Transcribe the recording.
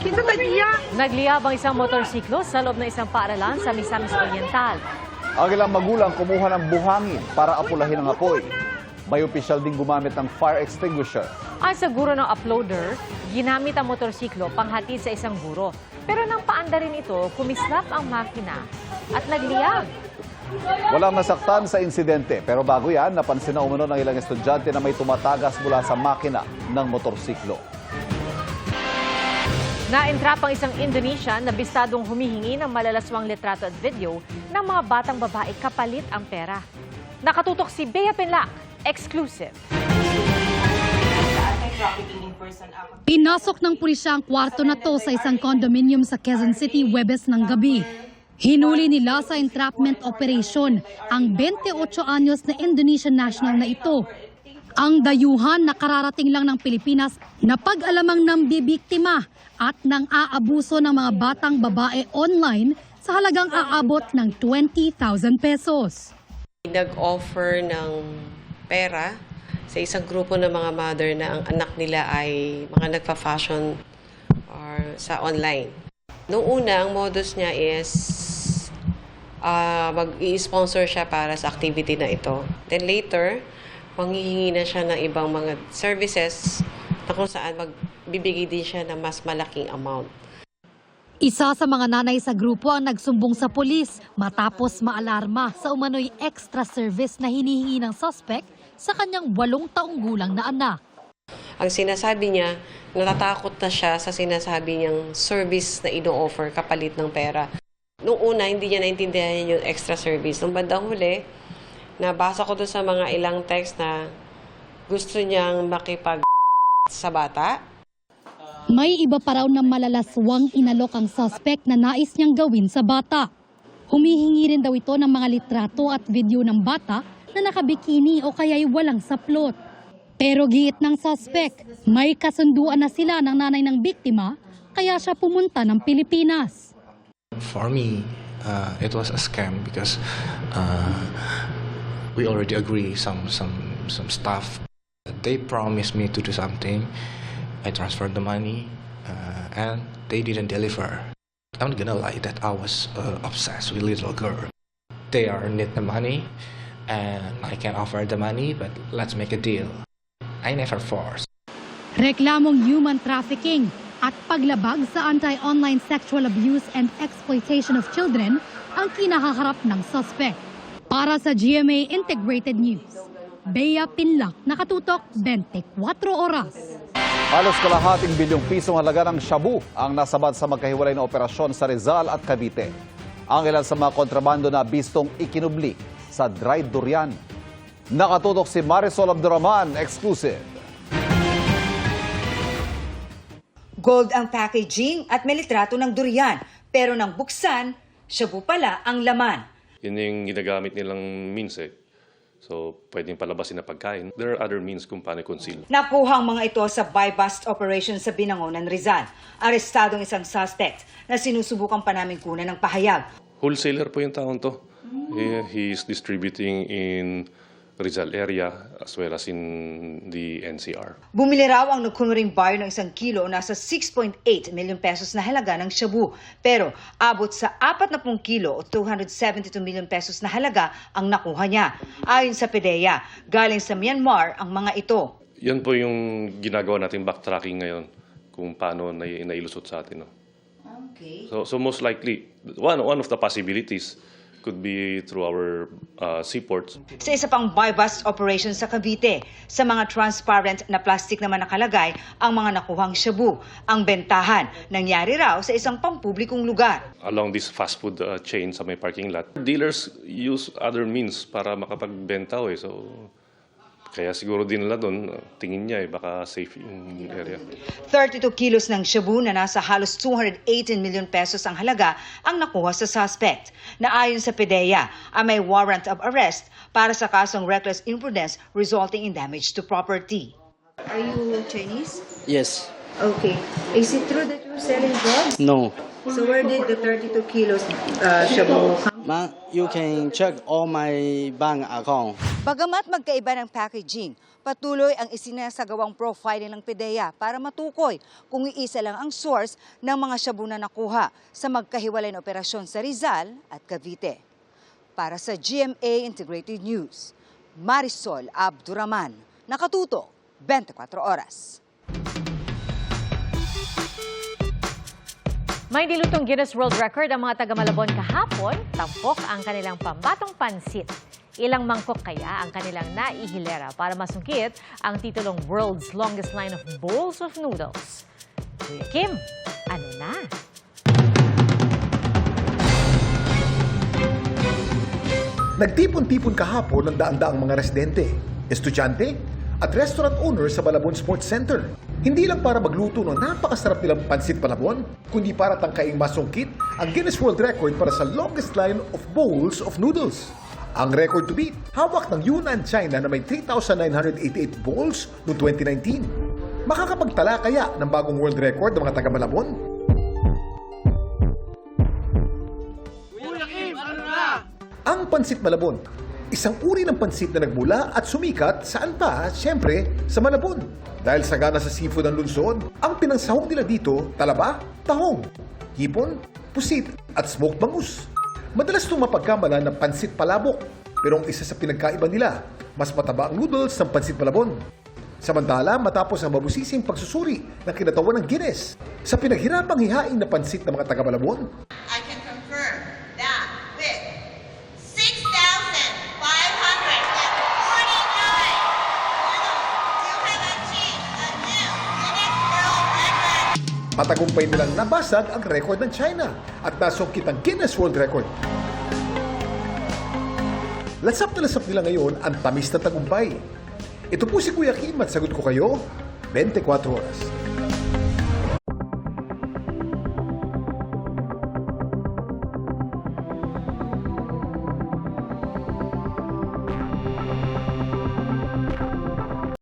Nagliyab ang isang motorsiklo sa loob ng isang paaralan sa Misamis Oriental. Ang ilang magulang kumuha ng buhangin para apulahin ang apoy. May opisyal ding gumamit ng fire extinguisher. Ang sa guro ng uploader, ginamit ang motorsiklo panghatid sa isang guro. Pero nang paanda rin ito, kumislap ang makina at nagliyab. Walang nasaktan sa insidente, pero bago yan, napansin na umano ng ilang estudyante na may tumatagas mula sa makina ng motorsiklo. Na-entrap ang isang Indonesian na bistadong humihingi ng malalaswang litrato at video ng mga batang babae kapalit ang pera. Nakatutok si Bea Pinlac, exclusive. Pinasok ng pulisya ang kwarto na to sa isang condominium sa Quezon City, Huwebes ng gabi. Hinuli nila sa entrapment operation ang 28 anyos na Indonesian national na ito. Ang dayuhan na kararating lang ng Pilipinas na pag-alamang ng bibiktima at nang aabuso ng mga batang babae online sa halagang aabot ng 20,000 pesos. Nag-offer ng pera sa isang grupo ng mga mother na ang anak nila ay mga nagpa-fashion or sa online. Noong una, ang modus niya is mag-i-sponsor siya para sa activity na ito. Then later, manghihingi na siya ng ibang mga services na kung saan magbibigay din siya ng mas malaking amount. Isa sa mga nanay sa grupo ang nagsumbong sa pulis matapos maalarma sa umano'y extra service na hinihingi ng suspect sa kanyang 8 taong gulang na anak. Ang sinasabi niya, natatakot na siya sa sinasabi niyang service na ino-offer kapalit ng pera. Noong una, hindi niya naintindihan yung extra service. Nung bandang huli, nabasa ko doon sa mga ilang text na gusto niyang makipag sa bata. May iba pa raw na malalaswang inalok ang suspect na nais niyang gawin sa bata. Humihingi rin daw ito ng mga litrato at video ng bata na nakabikini o kaya'y walang saplot. Pero giit ng suspect, may kasunduan na sila ng nanay ng biktima kaya siya pumunta ng Pilipinas. For me, it was a scam because we already agree some stuff. They promised me to do something. I transferred the money, and they didn't deliver. I'm not gonna lie that I was obsessed with little girl. They are need the money, and I can offer the money, but let's make a deal. I never force. Reklamong human trafficking at paglabag sa anti-online sexual abuse and exploitation of children ang kinahaharap ng suspect. Para sa GMA Integrated News, Bea Pinlac, nakatutok 24 oras. Halos kalahating bilyong pisong halaga ng shabu ang nasabad sa magkahiwalay na operasyon sa Rizal at Cavite. Ang ilan sa mga kontrabando na bistong ikinubli sa dried durian. Nakatutok si Marisol Abdurrahman, exclusive. Gold ang packaging at may litrato ng durian, pero nang buksan, shabu pala ang laman. Yun yung ginagamit nilang means eh. So, pwedeng palabasin na pagkain. There are other means kung paano conceal. Nakuha ang mga ito sa buy-bust operation sa Binangonan, Rizal. Arestado ang isang suspect na sinusubukan pa namin kunan ng pahayag. Wholesaler po yung taon to. He is distributing in Rizal area as well as in the NCR. Bumili raw ang nagkunwaring buyer ng 1 kilo o nasa 6.8 million pesos na halaga ng shabu. Pero abot sa 40 kilo o 272 million pesos na halaga ang nakuha niya. Ayon sa PDEA, galing sa Myanmar ang mga ito. Yan po yung ginagawa natin backtracking ngayon kung paano nailusot sa atin. No? Okay. So most likely, one of the possibilities could be through our seaports. Sa isa pang buy-bust operation sa Cavite, sa mga transparent na plastic naman nakalagay ang mga nakuhang shabu. Ang bentahan, nangyari raw sa isang pampublikong lugar. Along this fast food chain sa may parking lot, dealers use other means para makapagbenta. So, kaya siguro din nila doon, tingin niya baka safe yung area. 32 kilos ng shabu na nasa halos 218 million pesos ang halaga ang nakuha sa suspect. Na ayon sa PDEA, may warrant of arrest para sa kasong reckless imprudence resulting in damage to property. Are you Chinese? Yes. Okay. Is it true that you're selling drugs? No. So where did the 32 kilos shabu come? You can check all my bank account. Bagamat magkaiba ng packaging, patuloy ang isinasagawang profiling ng PDEA para matukoy kung iisa lang ang source ng mga shabu na nakuha sa magkahiwalay na operasyon sa Rizal at Cavite. Para sa GMA Integrated News, Marisol Abduraman, nakatuto 24 oras. May nilutong Guinness World Record ang mga taga-Malabon kahapon, tampok ang kanilang pambatong pansit. Ilang mangkok kaya ang kanilang naihilera para masungkit ang titulong World's Longest Line of Bowls of Noodles. Kuya Kim, ano na? Nagtipon-tipon kahapon ng daan-daang mga residente, estudyante at restaurant owner sa Malabon Sports Center. Hindi lang para magluto ng napakasarap nilang pansit Malabon, kundi para tangkaing masungkit ang Guinness World Record para sa longest line of bowls of noodles. Ang record to beat, hawak ng Yunnan, China na may 3,988 bowls noong 2019. Makakapagtala kaya ng bagong world record ng mga taga-Malabon? Ang pansit Malabon, isang uri ng pansit na nagmula at sumikat saan pa, siyempre, sa Malabon. Dahil sagana sa seafood ang lungsod, ang pinangsahog nila dito, talaba, tahong, hipon, pusit at smoked bangus. Madalas itong mapagkamala ng pansit palabok, pero ang isa sa pinagkaiba nila, mas mataba ang noodles ng pansit Malabon. Samantala, matapos ang mabusising pagsusuri ng kinatawan ng Guinness sa pinaghirapang hihain na pansit ng mga taga-Malabon, I can confirm that with 6,549 you have achieved a new Guinness World Record. patagumpay nilang nabasag ang record ng China at nasungkit ang Guinness World Record. Lasap na lasap nila ngayon ang tamis na tagumpay. Ito po si Kuya Kim at sagot ko kayo 24 oras.